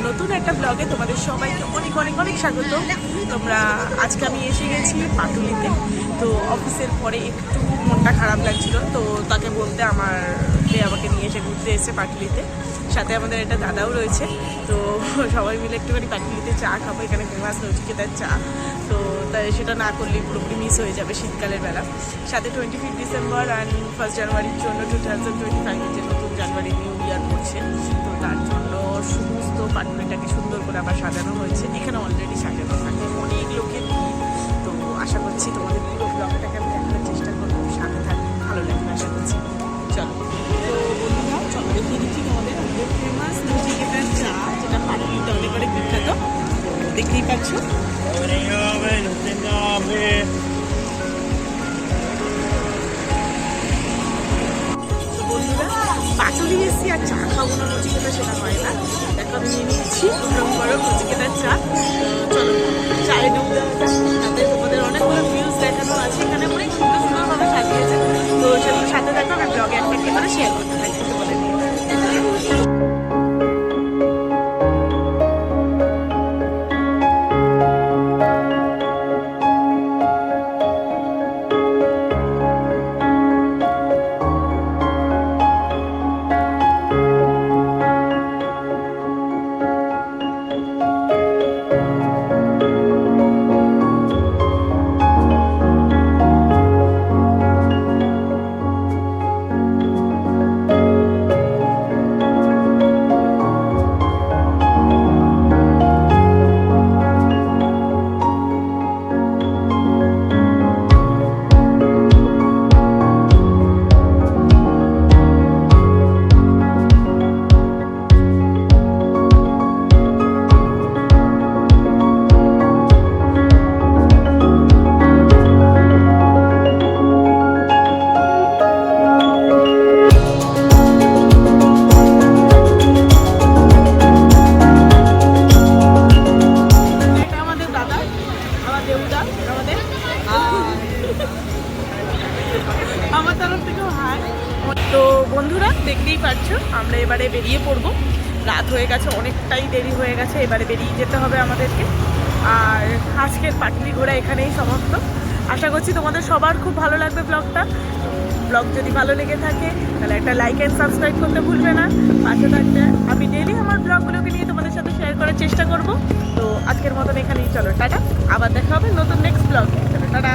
নতুন একটা ব্লগে তোমাদের সবাইকে অনেক অনেক অনেক স্বাগত। তোমরা আজকে আমি এসে গেছি পাটুলিতে। তো অফিসের পরে একটু মনটা খারাপ লাগছিল, তো তাকে বলতে আমাকে নিয়ে এসে ঘুরতে এসেছে পাটুলিতে। সাথে আমাদের একটা দাদাও রয়েছে, তো সবাই মিলে একটুখানি পাটুলিতে চা খাবো। এখানে ফেমাস নচিকেতার চা, তো তাই সেটা না করলে পুরোপুরি মিস হয়ে যাবে শীতকালের বেলা। সাথে 25 ডিসেম্বর অ্যান্ড 1 জানুয়ারির জন্য 2025 যে নতুন জানুয়ারি নিউ ইয়ার পড়ছে, তো তার জন্য সমস্ত পাটুলিটাকে সুন্দর করে আবার সাজানো হয়েছে। এখানে অলরেডি সাজানো থাকে অনেক লোকের ভিড়। তো আশা করছি তোমাদের পুরো ব্লগটাকে আমি দেখানোর চেষ্টা করবো, সাথে থাকবে, ভালো লাগবে আশা করছি। চলো, তো বন্ধুরা চলো দেখিয়ে দিচ্ছি তোমাদের ফেমাস নচিকেতার চা, যেটা পাটুলিতে অনেক অনেক বিখ্যাত। দেখতেই পাচ্ছ। বন্ধুরা পাটুলি এসছি আর চা খাবো না, নচিকেতা সেটা হয় না। দেখো আমি নিয়ে নিচ্ছি গরম গরম নচিকেতার চা। চলো চায়ে ডুব দেওয়া যাক। তাতে তোমাদের অনেকগুলো ভিউজ দেখানো আছে, এখানে অনেক সুন্দর সুন্দরভাবে সাজিয়েছে। তো সেগুলো সাথে দেখো, আমি ব্লগে একটা একটা করে শেয়ার করতে থাকি তোমাদের নিয়ে। আমার তরফ থেকেও হাই। তো বন্ধুরা দেখতেই পাচ্ছ, আমরা এবারে বেরিয়ে পড়বো। রাত হয়ে গেছে, অনেকটাই দেরি হয়ে গেছে, এবারে বেরিয়ে যেতে হবে আমাদেরকে। আর আজকের পাটুলি ঘোরা এখানেই সমাপ্ত। আশা করছি তোমাদের সবার খুব ভালো লাগবে ব্লগটা। ব্লগ যদি ভালো লেগে থাকে তাহলে একটা লাইক অ্যান্ড সাবস্ক্রাইব করতে ভুলবে না। পাশে থাকতে আমি ডেইলি আমার ব্লগগুলোকে নিয়ে তোমাদের সাথে শেয়ার করার চেষ্টা করব। তো আজকের মতন এখানেই, চলো টাটা। আবার দেখা হবে নতুন নেক্সট ব্লগ। চলো টাটা।